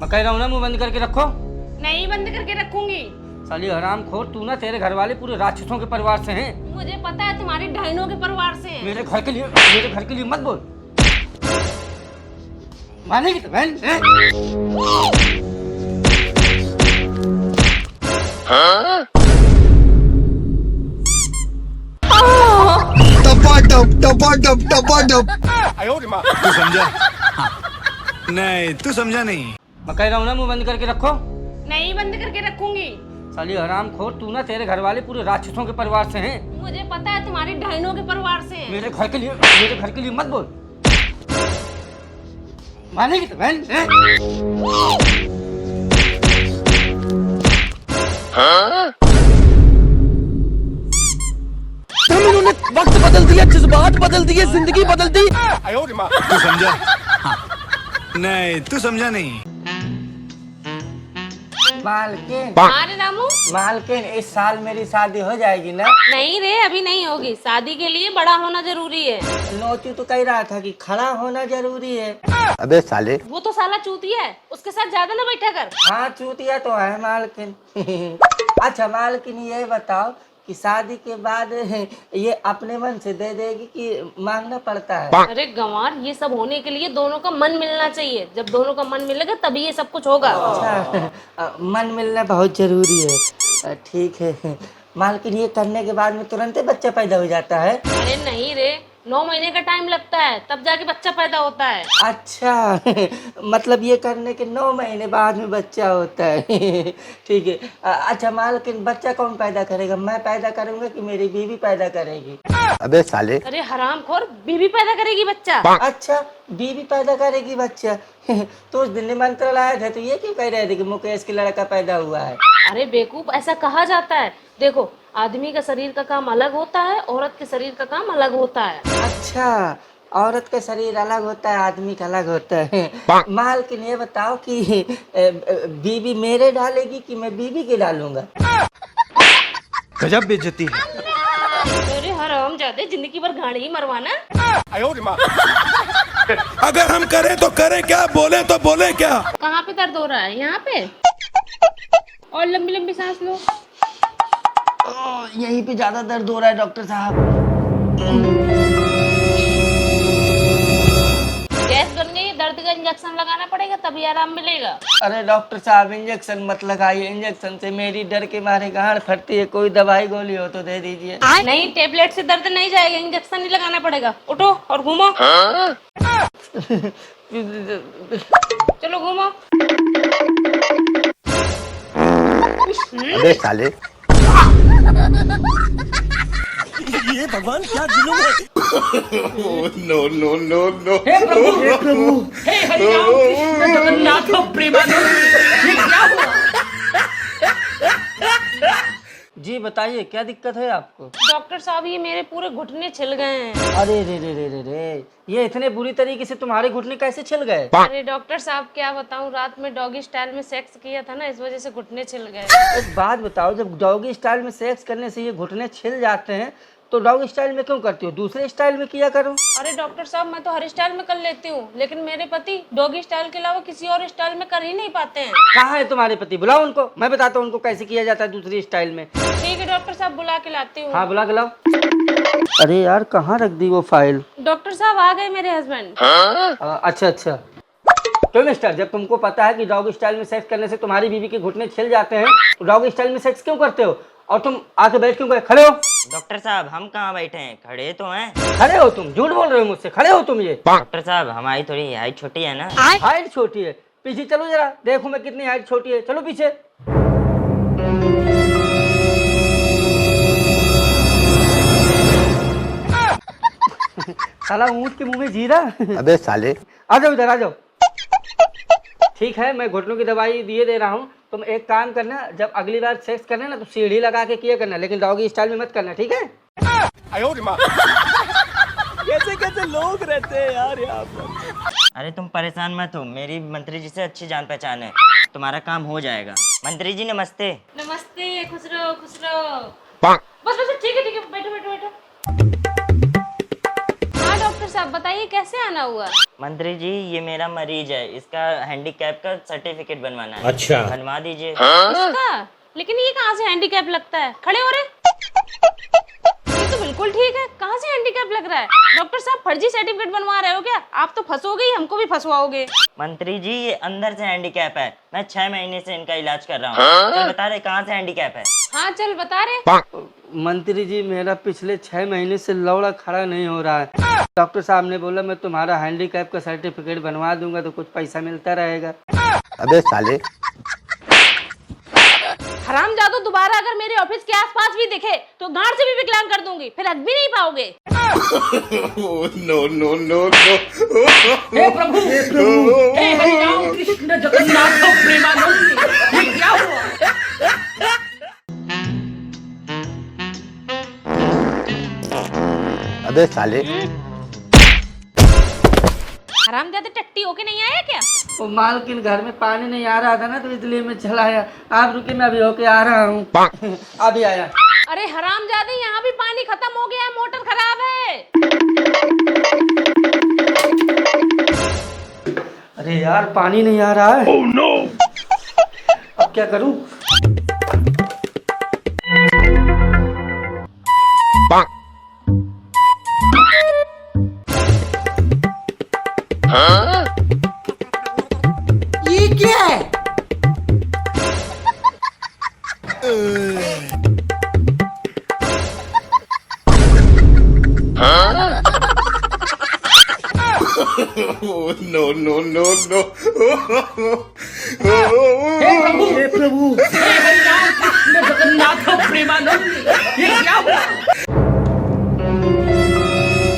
मैं कह रहा हूँ ना मुंह बंद करके रखो। नहीं बंद करके रखूंगी। साली हरामखोर, तू ना तेरे घर वाले पूरे राक्षसों के परिवार से हैं। मुझे पता है तुम्हारी डायनों के परिवार से हैं। मेरे घर के लिए मत बोल। मानेगी तो बहन हैं? तू समझा? नहीं तू समझा नहीं। मैं कह रहा हूँ ना मुंह बंद करके रखो। नहीं बंद करके रखूंगी। साली हरामखोर, तू ना तेरे घर वाले पूरे राक्षसों के परिवार से हैं। मुझे पता है तुम्हारी डायनों के परिवार से हैं। मेरे घर के लिए मत बोल। मानेगी तो बहन हैं? इन्होंने वक्त बदल दिया, जज्बात बदल दिए, जिंदगी बदल दी। तू समझा? नहीं तू समझा नहीं। मालकिन, अरे रामू, मालकिन इस साल मेरी शादी हो जाएगी ना? नहीं रे अभी नहीं होगी। शादी के लिए बड़ा होना जरूरी है। नोचू तो कह रहा था कि खड़ा होना जरूरी है। अबे साले, वो तो साला चूतिया है, उसके साथ ज्यादा ना बैठा कर। हाँ चूतिया तो है मालकिन। अच्छा मालकिन ये बताओ कि शादी के बाद ये अपने मन से दे देगी कि मांगना पड़ता है? अरे गंवार, ये सब होने के लिए दोनों का मन मिलना चाहिए। जब दोनों का मन मिलेगा तभी ये सब कुछ होगा। अच्छा मन मिलना बहुत जरूरी है। ठीक है मालकिन, ये करने के बाद में तुरंत ही बच्चा पैदा हो जाता है? अरे नहीं रे, 9 महीने का टाइम लगता है, तब जाके बच्चा पैदा होता है। अच्छा मतलब ये करने के 9 महीने बाद में बच्चा होता है। ठीक है। अच्छा मालकिन, बच्चा कौन पैदा करेगा? मैं पैदा करूंगा कि मेरी बीवी पैदा करेगी? अबे साले, अरे हरामखोर, बीवी पैदा करेगी बच्चा। अच्छा बीवी पैदा करेगी बच्चा। तो उस दिन निमंत्रण आए थे तो ये क्यों कह रहे थे कि मुकेश की लड़का पैदा हुआ है? अरे बेवकूफ, ऐसा कहा जाता है। देखो, आदमी का शरीर का काम अलग होता है, औरत के शरीर का काम अलग होता है। अच्छा औरत का शरीर अलग होता है, आदमी का अलग होता है। मालकिन ये बताओ कि बीवी मेरे डालेगी कि मैं बीवी के डालूंगा? गजब बेइज्जती है। अरे हरामजादे, जिंदगी भर गाड़ी ही मरवाना। अगर हम करें तो करें क्या, बोले तो बोले क्या? कहाँ पे दर्द हो रहा है? यहाँ पे? और लंबी लंबी सांस लो। यहीं पे ज्यादा दर्द हो रहा है डॉक्टर साहब। गैस बन गई, दर्द का इंजेक्शन लगाना पड़ेगा तभी आराम मिलेगा। अरे डॉक्टर साहब इंजेक्शन मत लगाइए, इंजेक्शन से मेरी डर के मारे गांड फटती है। कोई दवाई गोली हो तो दे दीजिए। नहीं, टेबलेट से दर्द नहीं जाएगा, इंजेक्शन ही लगाना पड़ेगा। उठो और घूमो। चलो घूमो। अबे साले, ये भगवान क्या जुलूम है। हे प्रभु, हे हरिराम कृष्ण जगन्नाथ प्रेमानंद, ये क्या हुआ? जी बताइए क्या दिक्कत है आपको? डॉक्टर साहब, ये मेरे पूरे घुटने छिल गए हैं। अरे रे रे रे रे रे, ये इतने बुरी तरीके से तुम्हारे घुटने कैसे छिल गए? अरे डॉक्टर साहब क्या बताऊं, रात में डॉगी स्टाइल में सेक्स किया था ना, इस वजह से घुटने छिल गए। एक बात बताओ, जब डॉगी स्टाइल में सेक्स करने से ये घुटने छिल जाते हैं तो डॉगी स्टाइल में क्यों करती हो? दूसरे स्टाइल में किया करो। अरे डॉक्टर साहब, मैं तो हर स्टाइल में कर लेती हूँ, लेकिन मेरे पति डॉगी स्टाइल के अलावा किसी और स्टाइल में कर ही नहीं पाते हैं। कहाँ है तुम्हारे पति? बुलाओ उनको, मैं बताता हूँ उनको कैसे किया जाता है दूसरी स्टाइल में। ठीक है डॉक्टर साहब, बुला के लाती हूँ। हाँ बुला के लाओ। अरे यार कहाँ रख दी वो फाइल? डॉक्टर साहब आ गए मेरे हस्बैंड। अच्छा अच्छा। क्यों मिस्टर, जब तुमको पता है कि डॉग स्टाइल में सेक्स करने से तुम्हारी बीवी के घुटने छिल जाते हैं तो डॉग स्टाइल में सेक्स क्यों करते हो? और तुम आके बैठ क्यों गए? खड़े हो। डॉक्टर साहब, हम कहाँ बैठे हैं, खड़े तो हैं। खड़े हो तुम? झूठ बोल रहे हो मुझसे। खड़े हो तुम? ये डॉक्टर साहब, हमारी थोड़ी हाइट छोटी है ना। हाइट छोटी है? पीछे चलो जरा, देखो मैं कितनी हाइट छोटी है। चलो पीछे। साला ऊँट के मुंह में जीरा। अबे साले, आ जाओ इधर, आ जाओ। ठीक है, मैं घुटनों की दवाई दिए दे रहा हूँ। तुम एक काम करना, जब अगली बार सेक्स करना ना तो सीढ़ी लगा के किया करना, लेकिन डॉगी स्टाइल में मत करना, ठीक है? कैसे कैसे लोग रहते हैं यार यहाँ पर। अरे तुम परेशान मत हो, मेरी मंत्री जी से अच्छी जान पहचान है, तुम्हारा काम हो जाएगा। मंत्री जी नमस्ते। नमस्ते, खुश रहो खुश रहो। बस बस, ठीक है बैठो बैठो बैठो। हाँ डॉक्टर साहब बताइए कैसे आना हुआ? मंत्री जी ये मेरा मरीज है, इसका हैंडीकैप का सर्टिफिकेट बनवाना है। अच्छा। बनवा दीजिए। इसका? लेकिन ये कहाँ से हैंडीकैप लगता है? खड़े हो रहे? ये तो बिल्कुल ठीक है, कहाँ से हैंडीकैप लग रहा है? डॉक्टर साहब फर्जी सर्टिफिकेट बनवा रहे हो क्या? आप तो फंसोगे ही, हमको भी फंसवाओगे। मंत्री जी ये अंदर से हैंडीकैप है, मैं 6 महीने से इनका इलाज कर रहा हूँ। चल बता रहे कहाँ से हैंडीकैप है। हाँ चल बता रहे। मंत्री जी मेरा पिछले 6 महीने से लौड़ा खड़ा नहीं हो रहा है। डॉक्टर साहब ने बोला मैं तुम्हारा हैंडीकैप का सर्टिफिकेट बनवा दूंगा तो कुछ पैसा मिलता रहेगा। अबे साले, हरामजादो दोबारा अगर मेरे ऑफिस के आसपास भी दिखे तो गांड से भी विकलांग कर दूंगी, फिर हक भी नहीं पाओगे। No no no no. हे प्रभु, हे हरिराम कृष्ण जगन्नाथ प्रेमानंद, ये क्या हुआ? अबे साले, हरामजादे टट्टी होके नहीं आया क्या? वो मालकिन घर में पानी नहीं आ रहा था ना, तो इसलिए मैं चला आया। आप रुके, मैं अभी होके आ रहा हूँ। अभी आया। अरे हरामजादे यहाँ भी पानी खत्म हो गया है, मोटर खराब है। अरे यार पानी नहीं आ रहा है। Oh no! अब क्या करूँ? ये क्या है? Oh no no no no! हे प्रभु, हे हरिराम कृष्ण जगन्नाथ प्रेमानंद, ये क्या हुआ?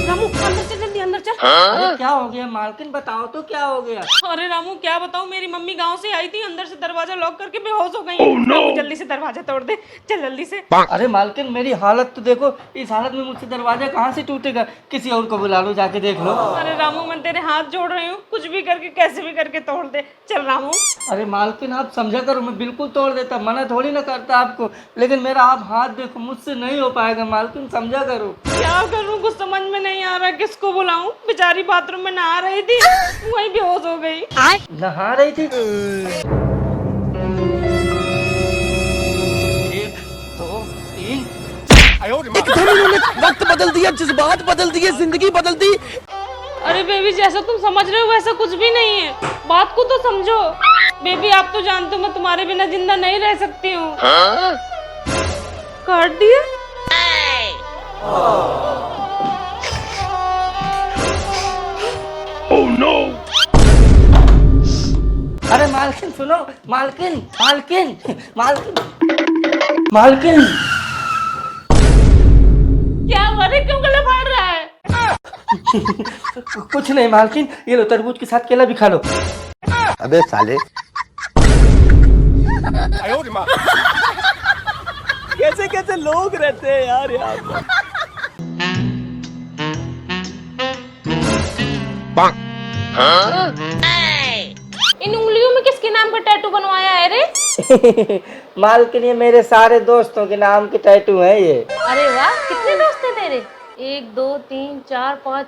रामू अंदर चल, जल्दी अंदर चल। अरे क्या हो गया मालकिन, बताओ तो क्या हो गया? अरे रामू क्या बताऊं, मेरी मम्मी गांव से आई थी, अंदर से दरवाजा लॉक करके बेहोश हो गई। no! रामू जल्दी से दरवाजा तोड़ दे, चल जल्दी से। अरे मालकिन मेरी हालत तो देखो, इस हालत में मुझसे दरवाजा कहाँ से टूटेगा? किसी और को बुला लो, जाके देख लो। अरे रामू मैं तेरे हाथ जोड़ रही हूँ, कुछ भी करके कैसे भी करके तोड़ दे, चल रामू। अरे मालकिन आप समझा करो, मैं बिल्कुल तोड़ देता, मना थोड़ी ना करता आपको, लेकिन मेरा आप हाथ देखो, मुझसे नहीं हो पाएगा मालकिन, समझा करो। क्या करूँ कुछ समझ में नहीं आ रहा, किसको बुलाऊं? बेचारी बाथरूम में नहा रही थी, वहीं बेहोश हो गई। नहा रही थी? 1 2 3। वक्त बदल दिया, जज्बात बदल दिए, जिंदगी बदल दी। अरे बेबी जैसा तुम समझ रहे हो वैसा कुछ भी नहीं है, बात को तो समझो। बेबी आप तो जानते हो मैं तुम्हारे बिना जिंदा नहीं रह सकती हूँ। काट दिया? Oh no! अरे मालकिन सुनो, मालकिन मालकिन मालकिन मालकिन। क्या हुआ रे, क्यों गला फाड़ रहा है? कुछ नहीं मालकिन, ये लो तरबूज के साथ केला भी खा लो। अबे साले, कैसे कैसे लोग रहते हैं यार यहाँ पर। इन उंगलियों में किसके नाम का टैटू बनवाया है रे? मालकिन ये मेरे सारे दोस्तों के नाम के टैटू है ये। अरे वाह, कितने दोस्त हैं तेरे? 1 2 3 4 5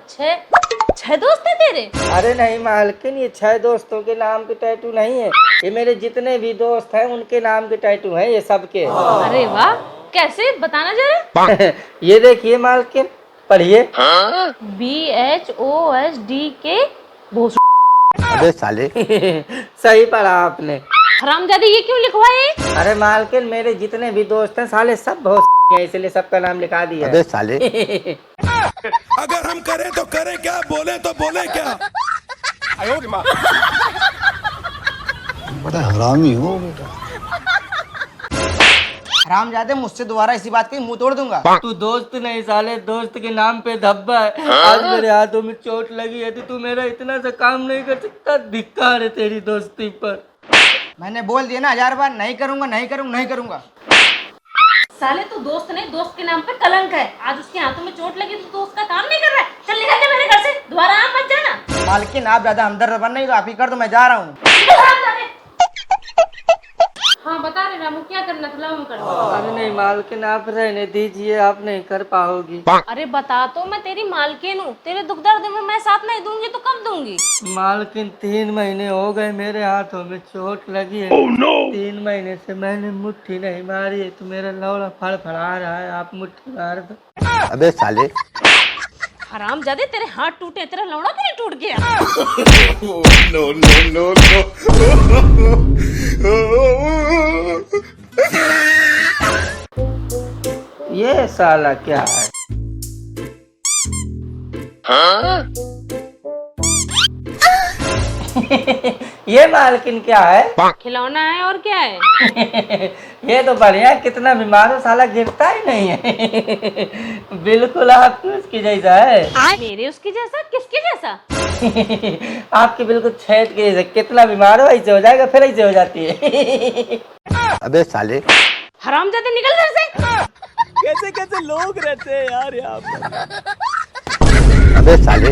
6 दोस्त हैं तेरे? अरे नहीं मालकिन, ये 6 दोस्तों के नाम के टैटू नहीं है, ये मेरे जितने भी दोस्त हैं उनके नाम के टैटू हैं ये सबके। अरे वाह, कैसे बताना जरा। ये देखिए मालकिन, पढ़िए। BHOSDK भोस। अबे साले, सही पढ़ा आपने। हरामजादे ये क्यों लिखवाए? अरे मालकिन मेरे जितने भी दोस्त हैं साले सब बहुत हैं, इसलिए सबका नाम लिखा दिया। अबे साले, अगर हम करें तो करें क्या, बोले तो बोले क्या? बड़ा हरामी हो बेटा। हरामजादे मुझसे दोबारा इसी बात की मुंह तोड़ दूंगा। तू दोस्त नहीं साले, दोस्त के नाम पे धब्बा है। आज मेरे हाथों में चोट लगी है तो तू मेरा इतना सा काम नहीं कर सकता? धिक्कार है तेरी दोस्ती पर। मैंने बोल दिया ना 1000 बार, नहीं करूंगा नहीं करूंगा नहीं करूंगा। साले तू दोस्त नहीं, दोस्त के नाम पे कलंक है। आज उसके हाथों में चोट लगी तो दोस्त का काम नहीं कर रहा है। चल निकल जा मेरे घर से, दोबारा आ मत जाना। मालकिन आप ज्यादा हमदर्द बन नहीं तो आप ही कर दो, मैं जा रहा हूँ। हाँ बता रहे रामू, क्या करना था, हम कर दो। अरे नहीं नहीं मालकिन, आप रहने दीजिए, आप नहीं कर पाओगी। अरे बता तो, मैं तेरी मालकिन हूँ, तेरे दुख दर्द में मैं साथ नहीं दूंगी तो कब दूंगी? मालकिन 3 महीने हो गए मेरे हाथों में चोट लगी है। 3 महीने से मैंने मुट्ठी नहीं मारी है, तो मेरा लौड़ा फड़फड़ा रहा है, आप मुट्ठी मार दो। अबे साले, हरामजादे, तेरे हाथ टूटे, तेरा लौड़ा भी नहीं टूट गया? ये साला क्या है? ये मालकिन क्या है? खिलौना है और क्या है? ये तो बढ़िया, कितना बीमार हो, साला गिरता ही नहीं है। बिल्कुल आपकी उसकी जैसा है। मेरे उसकी जैसा? किसके जैसा? आपकी बिल्कुल छेद के जैसा। कितना बीमार हो ऐसे हो जाएगा, फिर ऐसे हो जाती है। अबे साले, हरामजादे निकल घर से। कैसे कैसे लोग रहते हैं यार यहाँ पर। अबे साले।